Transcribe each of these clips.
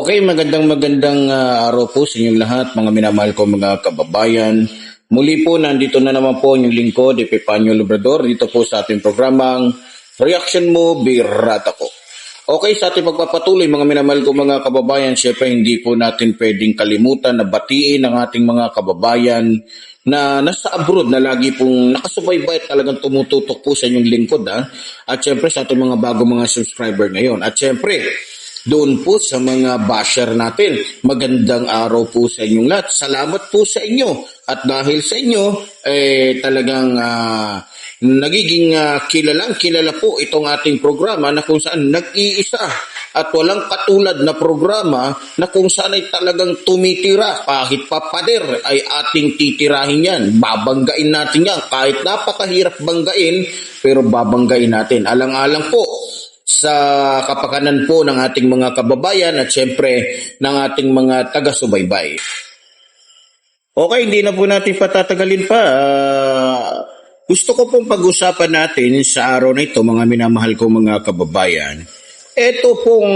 Okay, magandang araw po sa inyong lahat, mga minamahal ko mga kababayan. Muli po, nandito na naman po yung lingkod, Epifanio Labrador, dito po sa ating programang Reaction Mo, Birata Ko. Okay, sa ating pagpapatuloy, mga minamahal ko mga kababayan, syempre hindi po natin pwedeng kalimutan na batiin ang ating mga kababayan na nasa abroad na lagi pong nakasubaybay, talagang tumututok po sa inyong lingkod. At syempre sa ating mga bago mga subscriber ngayon. At syempre, doon po sa mga basher natin, magandang araw po sa inyong lahat. Salamat po sa inyo. At dahil sa inyo, talagang nagiging kilala po itong ating programa na kung saan nag-iisa at walang katulad na programa na kung saan ay talagang tumitira. Kahit papader ay ating titirahin yan. Babanggain natin yan. Kahit napakahirap banggain, pero babanggain natin. Alang-alang po sa kapakanan po ng ating mga kababayan at syempre ng ating mga taga-subaybay. Okay, hindi na po natin patatagalin pa. Gusto ko pong pag-usapan natin sa araw na ito, mga minamahal ko mga kababayan. Ito pong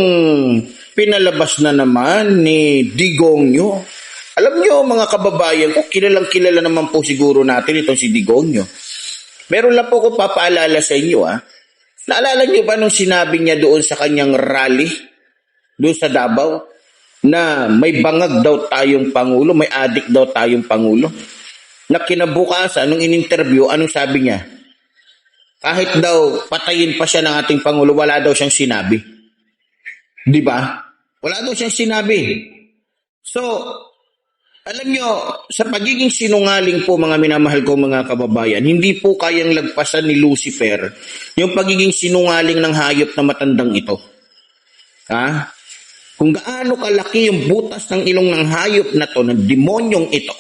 pinalabas na naman ni Digongyo. Alam nyo mga kababayan ko, kilalang-kilala naman po siguro natin itong si Digongyo. Meron lang po ko papaalala sa inyo. Naalala niyo ba nung sinabi niya doon sa kanyang rally, doon sa Davao, na may bangag daw tayong Pangulo, may adik daw tayong Pangulo? Na kinabukasan, nung in-interview, anong sabi niya? Kahit daw patayin pa siya ng ating Pangulo, wala daw siyang sinabi. Di ba? Wala daw siyang sinabi. So, alam nyo, sa pagiging sinungaling po mga minamahal ko mga kababayan, hindi po kayang lagpasan ni Lucifer yung pagiging sinungaling ng hayop na matandang ito. Kung gaano kalaki yung butas ng ilong ng hayop na to, ng demonyong ito,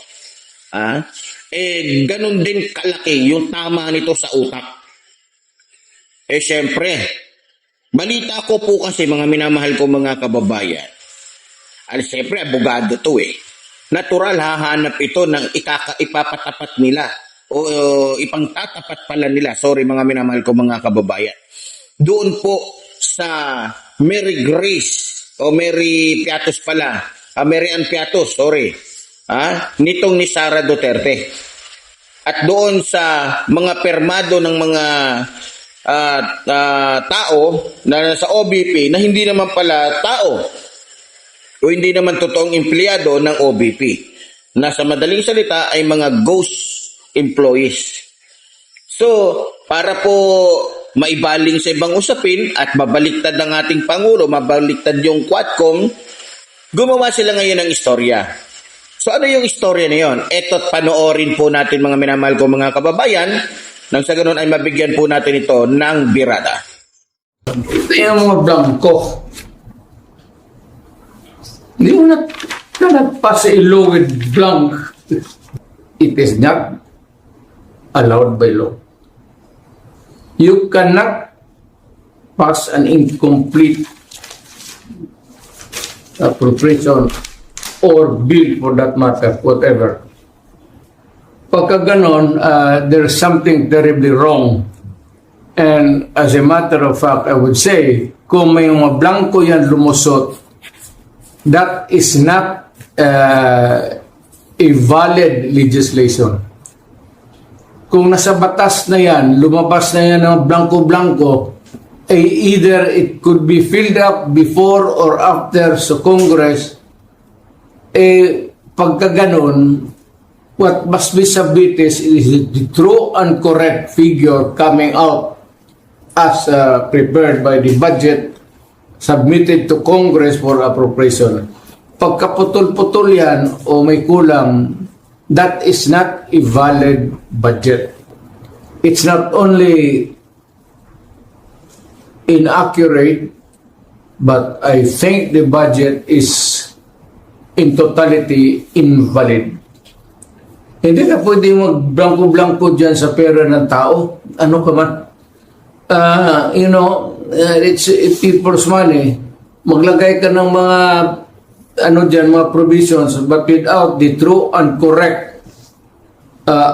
ganun din kalaki yung tama nito sa utak. Syempre, balita ko po kasi mga minamahal ko mga kababayan, syempre abogado to natural hahanap ito ng ipapatapat nila o ipangtatapat pala nila. Sorry mga minamahal ko mga kababayan. Doon po sa Mary Grace o Mary Piatos pala. Mary Ann Piatos, sorry. Nitong ni Sara Duterte. At doon sa mga permado ng mga tao na sa OBP na hindi naman pala tao o hindi naman totoong empleyado ng OBP, na sa madaling salita ay mga ghost employees. So, para po maibaling sa ibang usapin at mabaliktad ang ating Pangulo, mabaliktad yung Quadcom, gumawa sila ngayon ng istorya. So, ano yung istorya na yun? Eto't panoorin po natin mga minamahal ko mga kababayan, nang sa ganun ay mabigyan po natin ito ng birada. Ito yung mga blanco. Hindi mo nagpas ilo with blank. It is not allowed by law. You cannot pass an incomplete appropriation or bill for that matter, whatever. Pagka ganon, there's something terribly wrong. And as a matter of fact, I would say, kung may mga blanco yan lumusot, that is not a valid legislation. Kung nasa batas na yan, lumabas na yan ng blanco-blanco, either it could be filled up before or after sa Congress, pagka ganon, what must be submitted is the true and correct figure coming out as prepared by the budget submitted to Congress for appropriation. Pagkaputol-putol yan o may kulang, that is not a valid budget. It's not only inaccurate, but I think the budget is in totality invalid. Hindi na pwede mag-blanco-blanco dyan sa pera ng tao. Ano ka man? It's people's money. Maglagay ka ng mga mga provisions, but without the true and correct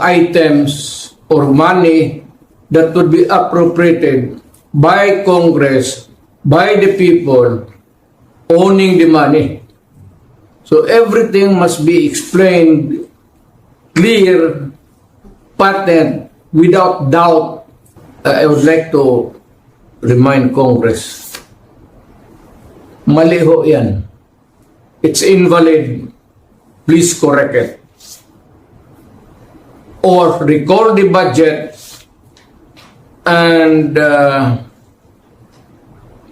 items or money that would be appropriated by Congress, by the people owning the money. So everything must be explained clear, patent, without doubt. I would like to remind Congress, mali ho yan. It's invalid. Please correct it. Or recall the budget and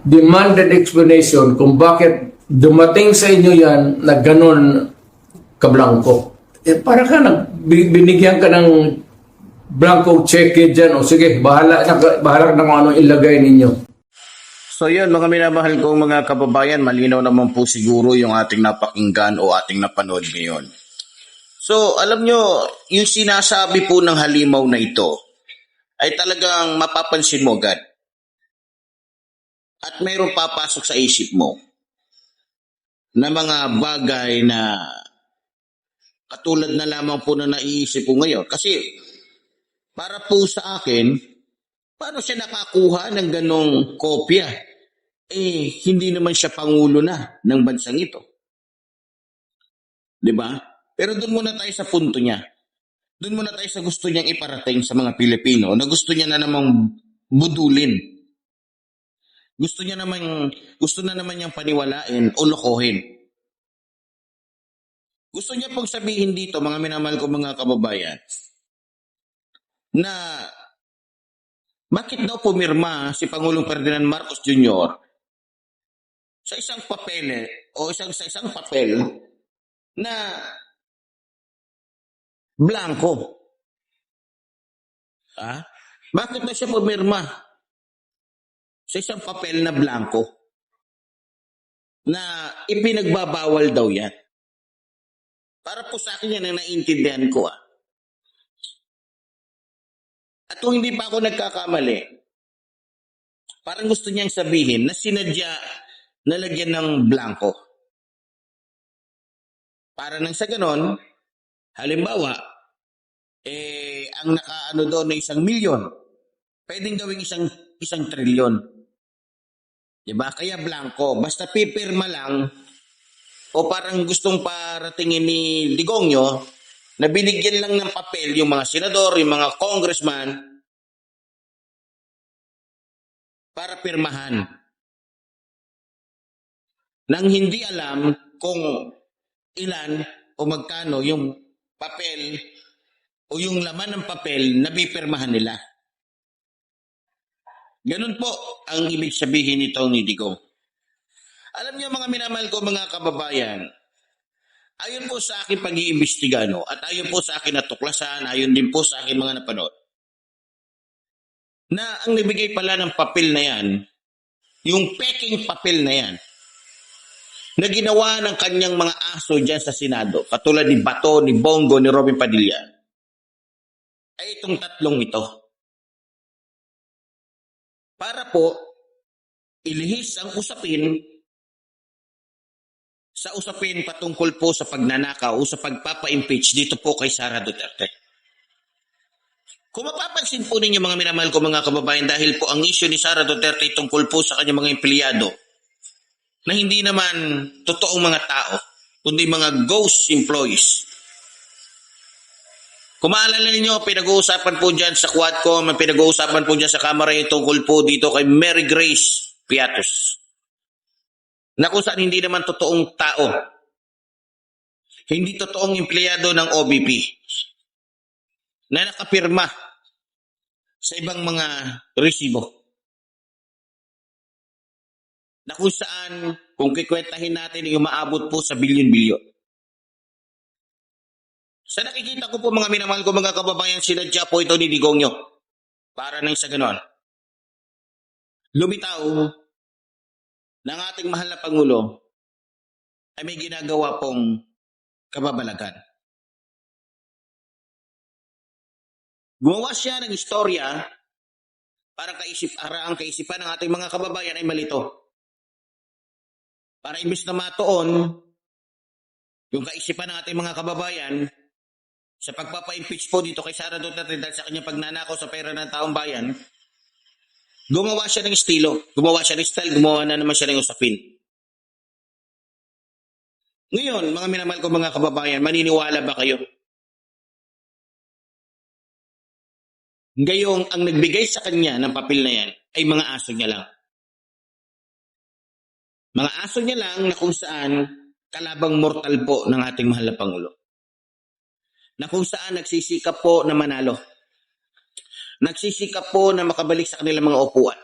demanded explanation kung bakit dumating sa inyo yan na ganun kablangko. Para ka binigyan ka ng blanco cheque dyan, o sige, bahala na kung ano ilagay ninyo. So yun, mga minamahal kong mga kababayan, malinaw naman po siguro yung ating napakinggan o ating napanood ngayon. So alam nyo, yung sinasabi po ng halimaw na ito ay talagang mapapansin mo agad. At mayroong papasok sa isip mo na mga bagay na katulad na lamang po na naiisip ko ngayon. Kasi para po sa akin, paano siya nakakuha ng ganong kopya? Hindi naman siya pangulo na ng bansang ito. Diba? Pero doon muna tayo sa punto niya. Doon muna tayo sa gusto niyang iparating sa mga Pilipino na gusto niya na namang budulin. Gusto na naman niyang paniwalain o lokohin. Gusto niya pong sabihin dito, mga minamahal ko mga kababayan, na bakit daw pumirma si Pangulong Ferdinand Marcos Jr. sa isang papel sa isang papel na blanco. Bakit na siya pumirma sa isang papel na blanco na ipinagbabawal daw yan? Para po sa akin yan ang naiintindihan ko. At kung hindi pa ako nagkakamali, parang gusto niyang sabihin na sinadya nalagyan ng blanco. Para nang sa ganon, halimbawa, ang nakaano doon na 1 milyon, pwedeng gawing isang trilyon. Diba? Kaya blanco. Basta pipirma lang, o parang gustong paratingin ni Digongyo, na binigyan lang ng papel yung mga senador, yung mga congressman, para pirmahan. Nang hindi alam kung ilan o magkano yung papel o yung laman ng papel na bipirmahan nila. Ganun po ang ibig sabihin nito ni Digong. Alam niyo mga minamahal ko mga kababayan, ayon po sa aking pag-iimbestiga, at ayon po sa akin natuklasan, ayon din po sa aking mga napanood, na ang nabigay pala ng papel na yan, yung peking papel na yan, na ginawa ng kanyang mga aso dyan sa Senado, katulad ni Bato, ni Bongo, ni Robin Padilla, ay itong tatlong ito. Para po, ilihis ang usapin sa usapin patungkol po sa pagnanakaw o sa pagpapa-impeach dito po kay Sara Duterte. Kung mapapansin po ninyo mga minamahal ko mga kababayan, dahil po ang issue ni Sara Duterte tungkol po sa kanyang mga empleyado na hindi naman totoong mga tao, kundi mga ghost employees. Kung maalala ninyo, pinag-uusapan po dyan sa Quadcom, pinag-uusapan po dyan sa Kamara yung tungkol po dito kay Mary Grace Piatos, na kung saan hindi naman totoong tao, hindi totoong empleyado ng OBP, na nakapirma sa ibang mga resibo. Na kung saan, kung kikwentahin natin, yung maabot po sa bilyon-bilyon. Sa nakikita ko po mga minamahal ko mga kababayan, sinadya po ito ni Digongyo. Para nang sa ganon, lumitaw ng ating mahal na Pangulo ay may ginagawa pong kababalagan. Gumawa siya ng istorya para ang kaisipan ng ating mga kababayan ay malito. Para imbis na matuon yung kaisipan ng ating mga kababayan sa pagpapa-impeach po dito kay Sara Duterte dahil sa kanyang pagnanakaw sa pera ng taong bayan, gumawa siya ng estilo, gumawa siya ng style, gumawa na naman siya ng usapin. Ngayon, mga minamahal ko mga kababayan, maniniwala ba kayo? Gayong ang nagbigay sa kanya ng papel na yan ay mga aso niya lang. Mga aso niya lang na kung saan kalabang mortal po ng ating mahal na Pangulo. Na kung saan nagsisikap po na manalo. Nagsisikap po na makabalik sa kanilang mga upuan.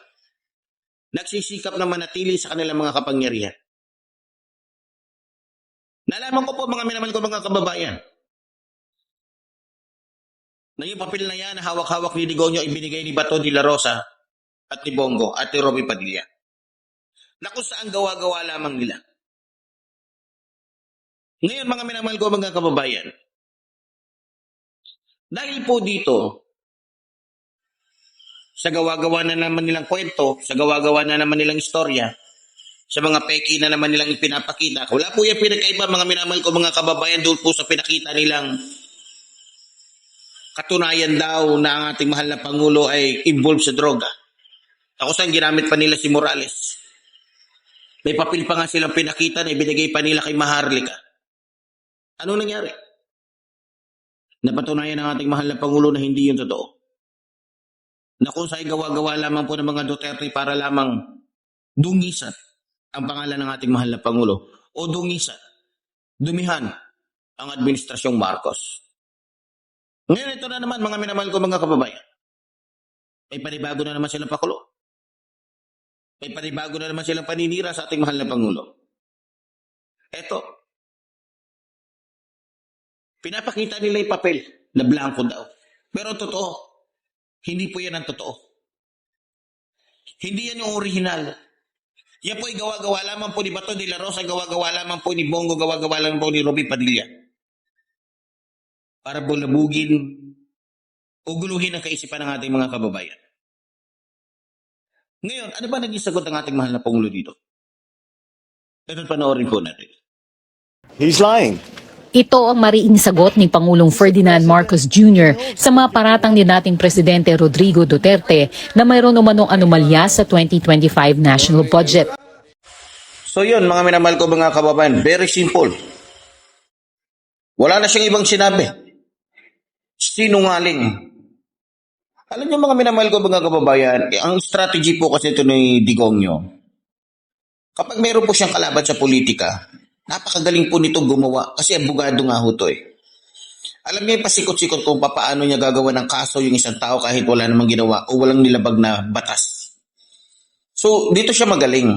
Nagsisikap na manatili sa kanilang mga kapangyarihan. Nalaman ko po mga minamahal ko mga kababayan, na yung papel na yan na hawak-hawak ni Digonyo ibinigay ni Bato de la Rosa at ni Bongo at ni Robby Padilla. Na kung saan gawa-gawa lamang nila. Ngayon mga minamahal ko mga kababayan, dahil po dito, sa gawa-gawa na naman nilang kwento, sa gawa-gawa na naman nilang istorya, sa mga peki na naman nilang ipinapakita, wala po yung pinakaiba mga minamahal ko mga kababayan doon po sa pinakita nilang katunayan daw na ang ating mahal na Pangulo ay involved sa droga. Ako saan ginamit pa nila si Morales. May papel pa nga silang pinakita na ibinigay pa nila kay Maharlika. Ano nangyari? Napatunayan ng ating mahal na Pangulo na hindi yun totoo. Na kung sa'y gawa-gawa lamang po ng mga Duterte para lamang dungisan ang pangalan ng ating mahal na Pangulo o dungisan, dumihan ang administrasyong Marcos. Ngayon ito na naman mga minamahal ko mga kababayan. May panibago na naman silang pakulo. May panibago na naman silang paninira sa ating mahal na Pangulo. Eto, pinapakita nila yung papel na blanco daw. Pero totoo, hindi po yan ang totoo. Hindi yan yung original. Yan po ay gawa-gawa lamang po ni Bato de la Rosa, gawa-gawa lamang po ni Bongo, gawa-gawa lamang po ni Robby Padilla. Para bulabugin o guluhin ang kaisipan ng ating mga kababayan. Ngayon, ano ba naging sagot ng ating mahal na Pangulo dito? Ito panoorin po natin. He's lying. Ito ang mariing sagot ni Pangulong Ferdinand Marcos Jr. sa mga paratang ni dating Presidente Rodrigo Duterte na mayroon umanong anomalya sa 2025 national budget. So yun, mga minamahal ko mga kababayan, very simple. Wala na siyang ibang sinabi. Sinungaling. Alam niyo mga minamahal ko mga kababayan, ang strategy po kasi ito ni Digongyo, kapag mayroon po siyang kalaban sa politika, napakagaling po nito gumawa kasi abogado nga ho to eh. Alam niya yung pasikot-sikot kung paano niya gagawa ng kaso yung isang tao kahit wala namang ginawa o walang nilabag na batas. So, dito siya magaling.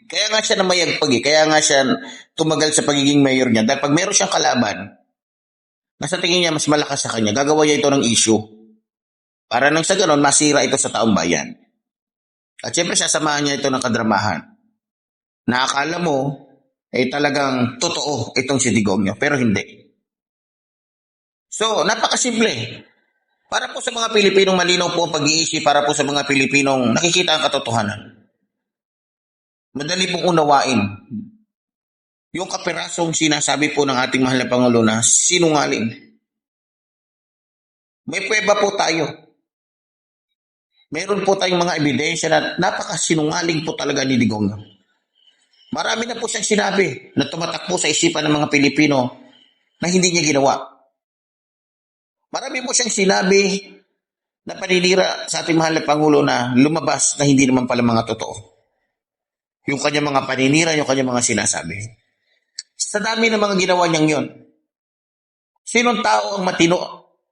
Kaya nga siya namayagpag eh. Kaya nga siya tumagal sa pagiging mayor niya. Dahil pag meron siyang kalaban, nasa tingin niya mas malakas sa kanya, gagawa niya ito ng issue. Para nang sa ganon, masira ito sa taong bayan. At syempre, sasamahan niya ito ng kadramahan. Nakakala mo, talagang totoo itong si Digongyo, pero hindi. So, napakasimple. Para po sa mga Pilipinong malinaw po ang pag-iisip, para po sa mga Pilipinong nakikita ang katotohanan. Madali pong unawain. Yung kapirasong sinasabi po ng ating mahal na Pangulo na sinungaling. May pweba po tayo. Meron po tayong mga ebidensya na napakasinungaling po talaga ni Digongyo. Marami na po siyang sinabi na tumatakbo sa isipan ng mga Pilipino na hindi niya ginawa. Marami po siyang sinabi na paninira sa ating mahal na Pangulo na lumabas na hindi naman pala mga totoo. Yung kanyang mga paninira, yung kanyang mga sinasabi. Sa dami ng mga ginawa niyang yon, sinong tao ang matino,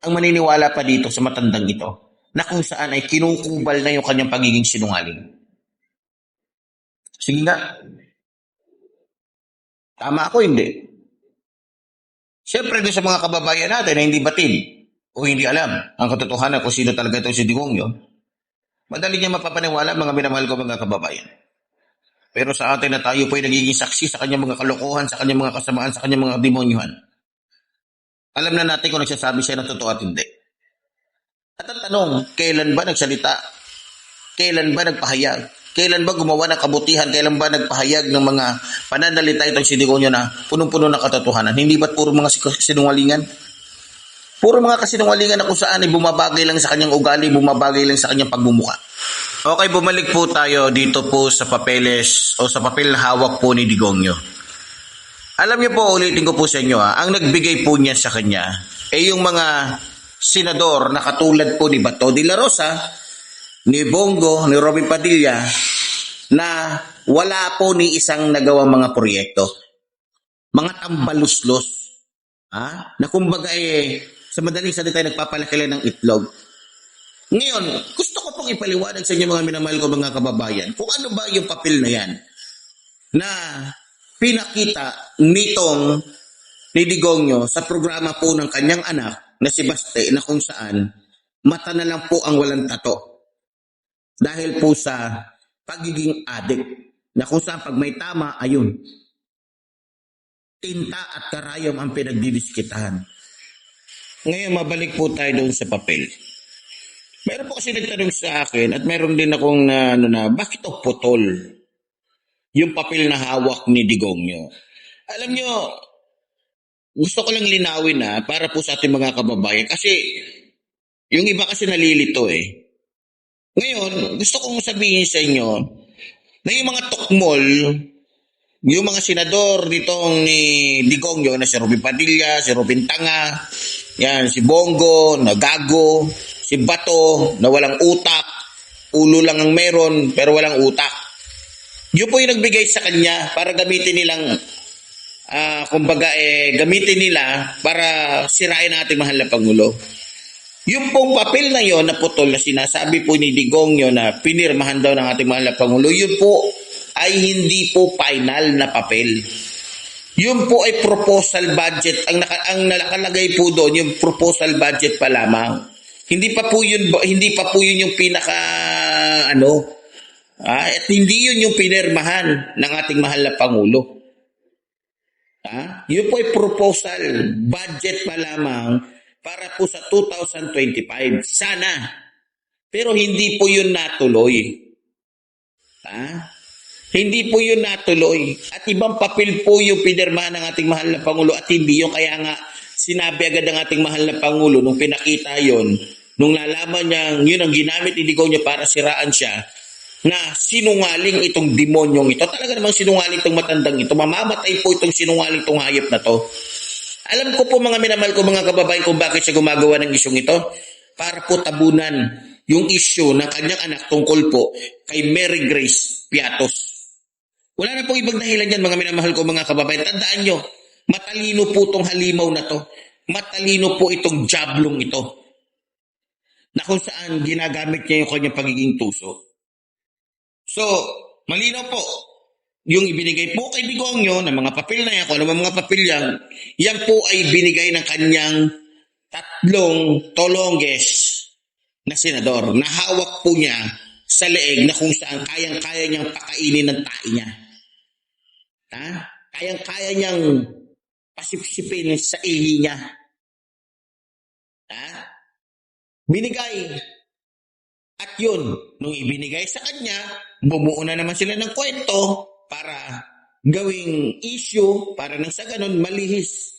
ang maniniwala pa dito sa matandang ito na kung saan ay kinukubal na yung kanyang pagiging sinungaling? Sige nga. Tama ako, hindi. Siyempre, doon sa mga kababayan natin na hindi batid o hindi alam ang katotohanan kung sino talaga ito si Digongyo, madali niya mapapaniwala mga minamahal ko mga kababayan. Pero sa atin na tayo po ay nagiging saksi sa kanyang mga kalokohan, sa kanyang mga kasamaan, sa kanyang mga demonyuhan, alam na natin kung nagsasabi siya ng totoo at hindi. At ang tanong, kailan ba nagsalita? Kailan ba nagpahayag? Kailan ba gumawa ng kabutihan? Kailan ba nagpahayag ng mga pananalita itong si Digongyo na punong-puno ng katotohanan? Hindi ba't puro mga sinungalingan? Puro mga kasinungalingan na kung saan ay bumabagay lang sa kanyang ugali, bumabagay lang sa kanyang pagmumuka. Okay, bumalik po tayo dito po sa papeles o sa papel na hawak po ni Digongyo. Alam niyo po, ulitin ko po sa inyo, ang nagbigay po niya sa kanya ay yung mga senador na katulad po ni Bato de la Rosa, ni Bongo, ni Robin Padilla, na wala po ni isang nagawang mga proyekto. Mga tambaluslos. Na kumbaga sa madaling salita nagpapalaki lang ng itlog. Ngayon, gusto ko pong ipaliwanag sa inyo mga minamahal ko mga kababayan, kung ano ba yung papel na yan na pinakita nitong ni Digongyo sa programa po ng kanyang anak na si Baste, na kung saan mata na lang po ang walang tato. Dahil po sa pagiging adik, na kung saan pag may tama, ayun, tinta at karayom ang pinagdidiskitahan. Ngayon, mabalik po tayo doon sa papel. Meron po kasi nagtanong sa akin at meron din akong bakit o putol yung papel na hawak ni Digongyo. Alam nyo, gusto ko lang linawin para po sa ating mga kababayan kasi yung iba kasi nalilito Ngayon, gusto kong sabihin sa inyo na yung mga tukmol, yung mga senador ditong ni Digongyo na si Robin Padilla, si Robin Tanga, yan, si Bongo, na gago, si Bato, na walang utak, ulo lang ang meron, pero walang utak. Yun po yung nagbigay sa kanya para gamitin nilang, gamitin nila para sirain ang ating mahal na Pangulo. Yung pong papel na yon na putol na sinasabi po ni Digongyo na pinirmahan daw ng ating mahal na Pangulo, yun po ay hindi po final na papel. Yun po ay proposal budget. Ang nakalagay po doon, yung proposal budget pa lamang. Hindi pa po yun yung pinaka at hindi yun yung pinirmahan ng ating mahal na Pangulo. Yun po ay proposal budget pa lamang para po sa 2025. Sana. Pero hindi po yun natuloy. Hindi po yun natuloy. At ibang papel po yung pinirmahan ng ating mahal na Pangulo at hindi yung kaya nga sinabi agad ng ating mahal na Pangulo nung pinakita yon, nung nalaman niya yun ang ginamit ni Digongyo para siraan siya, na sinungaling itong demonyong ito. Talaga namang sinungaling itong matandang ito. Mamamatay po itong sinungaling itong hayop na to. Alam ko po mga minamahal ko mga kababayan kung bakit siya gumagawa ng isyong ito. Para po tabunan yung issue ng kanyang anak tungkol po kay Mary Grace Piatos. Wala na pong ibang dahilan yan mga minamahal ko mga kababayan. Tandaan nyo, matalino po itong halimaw na to. Matalino po itong jablong ito. Na kung saan ginagamit niya yung kanyang pagiging tuso. So, malinaw po, yung ibinigay po kay Digongyo ng mga papel na yan, kung ano mga papel yan po ay binigay ng kanyang 3 tolongges na senador. Nahawak po niya sa leeg na kung saan kayang-kaya niyang pakainin ng tae niya. Kayang-kaya niyang pasipsipin sa ihi niya. Binigay. At yun, nung ibinigay sa kanya, bumuo na naman sila ng kwento para gawing issue, para nang sa ganun malihis.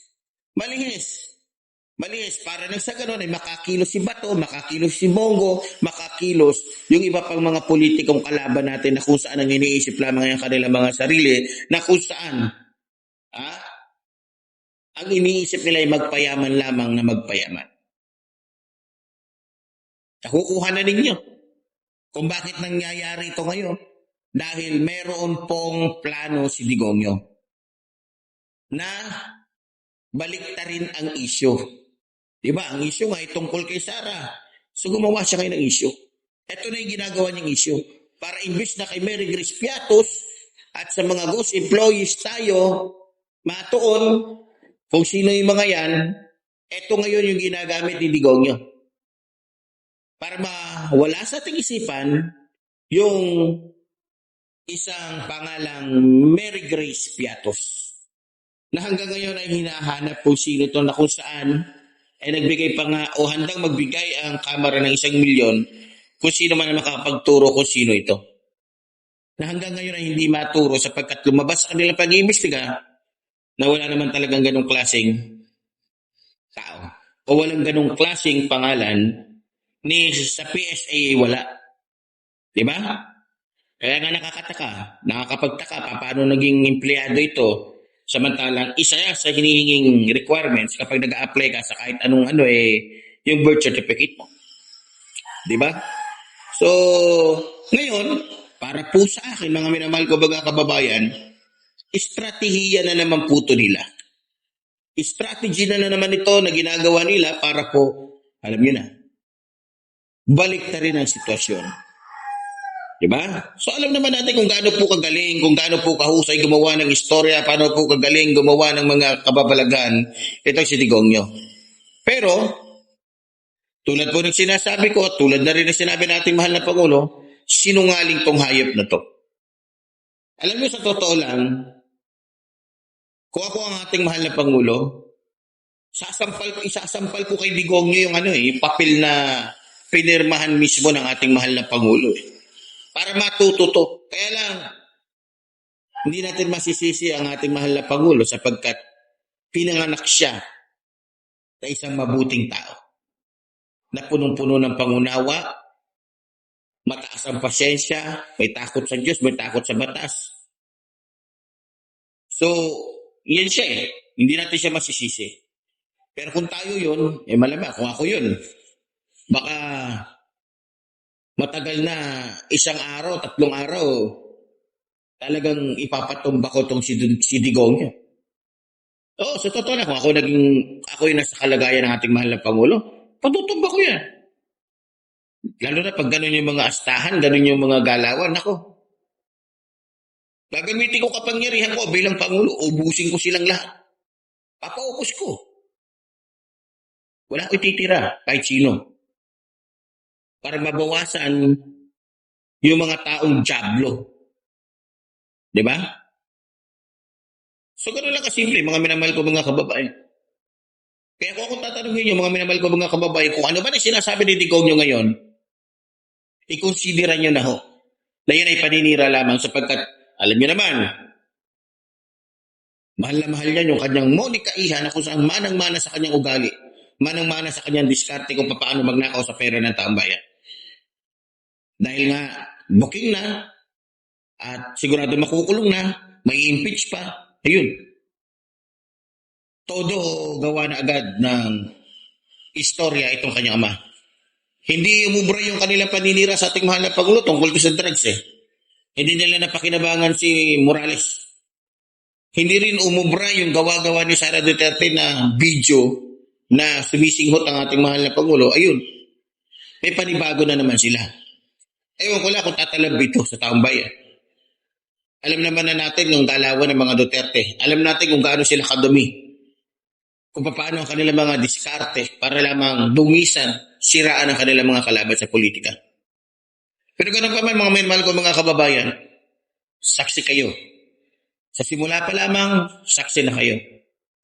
Para nang sa ganun ay makakilos si Bato, makakilos si Bongo, makakilos yung iba pang mga politikong kalaban natin na kung saan ang iniisip lamang yung kanilang mga sarili, na kung saan ang iniisip nila ay magpayaman lamang na magpayaman. Nakukuha na ninyo kung bakit nangyayari ito ngayon. Dahil meron pong plano si Digongyo na baliktarin ang issue. Diba? Ang issue nga ay tungkol kay Sara. So gumawa siya ngayon ng issue. Ito na yung ginagawa niyang issue. Para imbis na kay Mary Grace Piatos at sa mga ghost employees tayo matuon kung sino yung mga yan, ito ngayon yung ginagamit ni Digongyo. Para mawala sa ating isipan yung isang pangalang Mary Grace Piatos na hanggang ngayon ay hinahanap kung sino ito, na kung saan ay nagbigay pa nga o handang magbigay ang Kamara ng 1 milyon kung sino man ang makapagturo kung sino ito. Na hanggang ngayon ay hindi maturo sapagkat lumabas sa kanilang pag-iimbestiga na wala naman talagang ganong klaseng tao o walang ganong klaseng pangalan ni sa PSA wala. Diba? Kaya nga nakakapagtaka paano naging empleyado ito Samantalang isa sa hinihinging requirements kapag nag-a-apply ka sa kahit anong yung birth certificate mo. Di ba? So, ngayon, para po sa akin, mga minamahal ko mga kababayan, estratehiya na naman po ito nila. Strategy na naman ito na ginagawa nila para po, alam nyo na, balik na rin ang sitwasyon. Diba? So alam naman natin kung gaano po kagaling, kung gaano po kahusay gumawa ng istorya, paano po kagaling gumawa ng mga kababalagan itong si Digongyo. Pero, tulad po ng sinasabi ko, tulad na rin ng sinabi nating mahal na Pangulo, sinungaling tong hayop na to. Alam mo sa totoo lang, kung ako ang ating mahal na Pangulo, isasampal ko kay Digongyo yung yung papel na pinirmahan mismo ng ating mahal na Pangulo para matuto to. Kaya lang, hindi natin masisisi ang ating mahal na Pangulo sapagkat pinanganak siya na isang mabuting tao na punong-puno ng pangunawa, mataas ang pasyensya, may takot sa Diyos, may takot sa batas. So, yan siya Hindi natin siya masisisi. Pero kung tayo yun, malamang kung ako yun, baka matagal na 1 araw, 3 araw, talagang ipapatumba ko itong si Digongyo. Oo, sa totoo na, kung ako yung nasa kalagayan ng ating mahal na Pangulo, patutumba ko yan. Lalo na pag ganun yung mga astahan, ganun yung mga galawan, ako. Gagamitin ko kapangyarihan ko bilang Pangulo, ubusin ko silang lahat. Papaupos ko. Wala ko ititira, kahit sino. Para mabawasan yung mga taong jablo. Diba? So, gano'n lang kasimple, mga minamahal ko mga kababayan. Kaya kung ako tatanungin nyo, mga minamahal ko mga kababayan, kung ano ba na sinasabi ni Digongyo ngayon, i-considera nyo na ho, na yun ay paninira lamang sapagkat, alam nyo naman, mahal na mahal yan yung kanyang Monica Iha na kung saan manang-mana sa kanyang ugali, manang-mana sa kanyang diskarte kung paano magnakaw sa pera ng taong bayan. Dahil nga, booking na, at sigurado makukulong na, may impeach pa, ayun. Todo gawa na agad ng istorya itong kanyang ama. Hindi umubra yung kanilang paninira sa ating mahal na Pangulo tungkol sa drugs Hindi nila napakinabangan si Morales. Hindi rin umubra yung gawa-gawa ni Sara Duterte na video na sumisinghot ang ating mahal na Pangulo. Ayun, may panibago na naman sila. Ewan ko lang kung tatalab ito sa taong bayan. Alam naman na natin yung galawan ng mga Duterte. Alam natin kung gaano sila kadumi. Kung paano ang kanilang mga diskarte para lamang dungisan, siraan ang kanilang mga kalaban sa politika. Pero ganun pa man mga minamahal ko mga kababayan, saksi kayo. Sa simula pa lamang, saksi na kayo.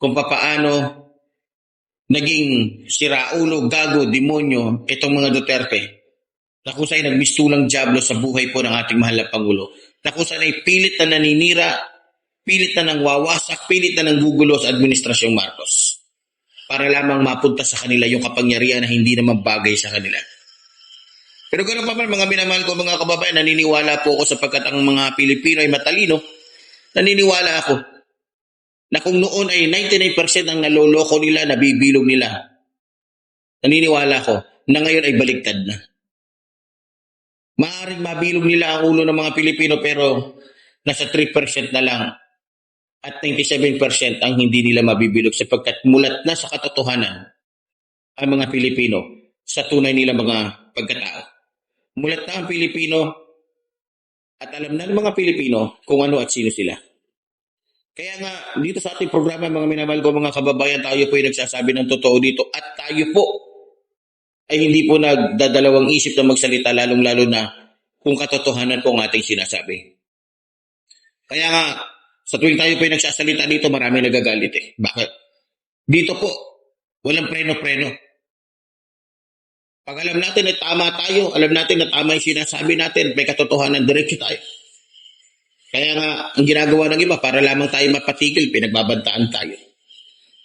Kung paano naging siraulo, gago, demonyo itong mga Duterte na kung saan nagmistulang diablo sa buhay po ng ating mahal na Pangulo. Na kung saan ay pilit na naninira, pilit na nang wawasak, pilit na nang gugulo sa Administrasyong Marcos. Para lamang mapunta sa kanila yung kapangyarihan na hindi naman bagay sa kanila. Pero ganoon pa man mga minamahal ko mga kababayan, naniniwala po ako sapagkat ang mga Pilipino ay matalino, naniniwala ako na kung noon ay 99% ang naloloko nila, nabibilog nila, naniniwala ako na ngayon ay baliktad na. Maaaring mabilog nila ang ulo ng mga Pilipino pero nasa 3% na lang at 97% ang hindi nila mabibilog sapagkat mulat na sa katotohanan ang mga Pilipino sa tunay nila mga pagkatao. Mulat na ang Pilipino at alam na ng mga Pilipino kung ano at sino sila. Kaya nga, dito sa ating programa, mga minamahal ko mga kababayan, tayo po ay nagsasabi ng totoo dito at tayo po ay hindi po nagdadalawang isip na magsalita lalong-lalo na kung katotohanan po ang ating sinasabi. Kaya nga, sa tuwing tayo po ay nagsasalita dito, marami nagagalit Bakit? Dito po, walang preno-preno. Pag alam natin na tama tayo, alam natin na tama yung sinasabi natin, may katotohanan, diretso tayo. Kaya nga, ang ginagawa ng iba, para lamang tayo mapatigil, pinagbabantaan tayo.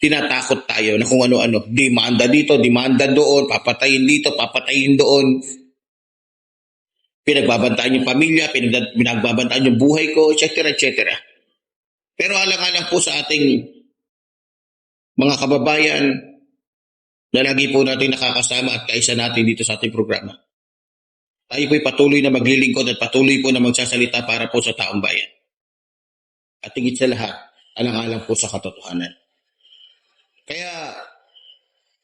Tinatakot tayo na kung ano-ano, demanda dito, demanda doon, papatayin dito, papatayin doon. Pinagbabantaan yung pamilya, pinagbabantaan yung buhay ko, etc. etc. Pero alang-alang po sa ating mga kababayan na lagi po natin nakakasama at kaisa natin dito sa ating programa. Tayo po'y patuloy na maglilingkod at patuloy po na magsasalita para po sa taong bayan. At higit sa lahat, alang-alang po sa katotohanan. Kaya,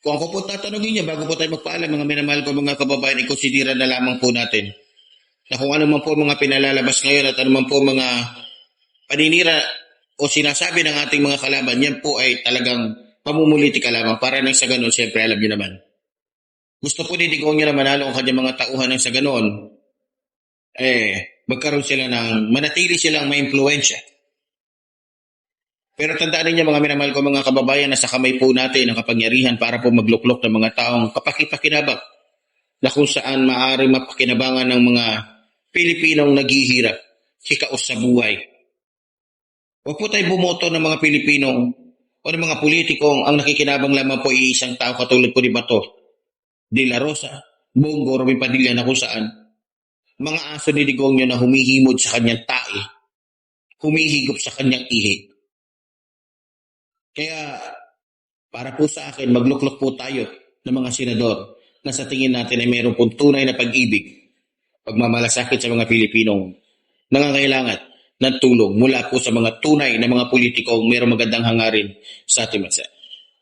kung ako po tatanungin niya, bago po tayo magpaalam, mga minamahal ko mga kababayan, ikonsidera na lamang po natin na kung ano man po mga pinalalabas ngayon at ano man po mga paninira o sinasabi ng ating mga kalaban, yan po ay talagang pamumulitika lamang para nang sa ganun, siyempre alam niyo naman. Gusto po ni Digong niya na manalo ang kanyang mga tauhan nang sa ganun, magkaroon sila ng, manatili silang may impluensya. Pero tandaan ninyo mga minamahal ko mga kababayan na sa kamay po natin ang kapangyarihan para po magluklok ng mga taong kapakipakinabang na kung saan maaaring mapakinabangan ng mga Pilipinong naghihirap, sikaos sa buhay. Huwag po tayo bumoto ng mga Pilipinong o ng mga politikong ang nakikinabang lamang po isang tao katulad po ni Bato, De La Rosa, Bongo, Robin Padilla na kung saan mga aso ni Digong na humihimod sa kanyang tae, humihigop sa kanyang ihi. Kaya para po sa akin, magluklok po tayo ng mga senador na sa tingin natin ay mayroon pong tunay na pag-ibig, pagmamalasakit sa mga Pilipinong nangangailangan ng tulong mula po sa mga tunay na mga politikong mayroong magandang hangarin sa ating bansa.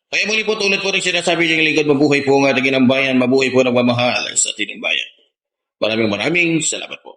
Kaya muli po tulad po rin sinasabi niyang lingkod, mabuhay po ang ating inang bayan, mabuhay po ang mamahal sa ating bayan. Maraming salamat po.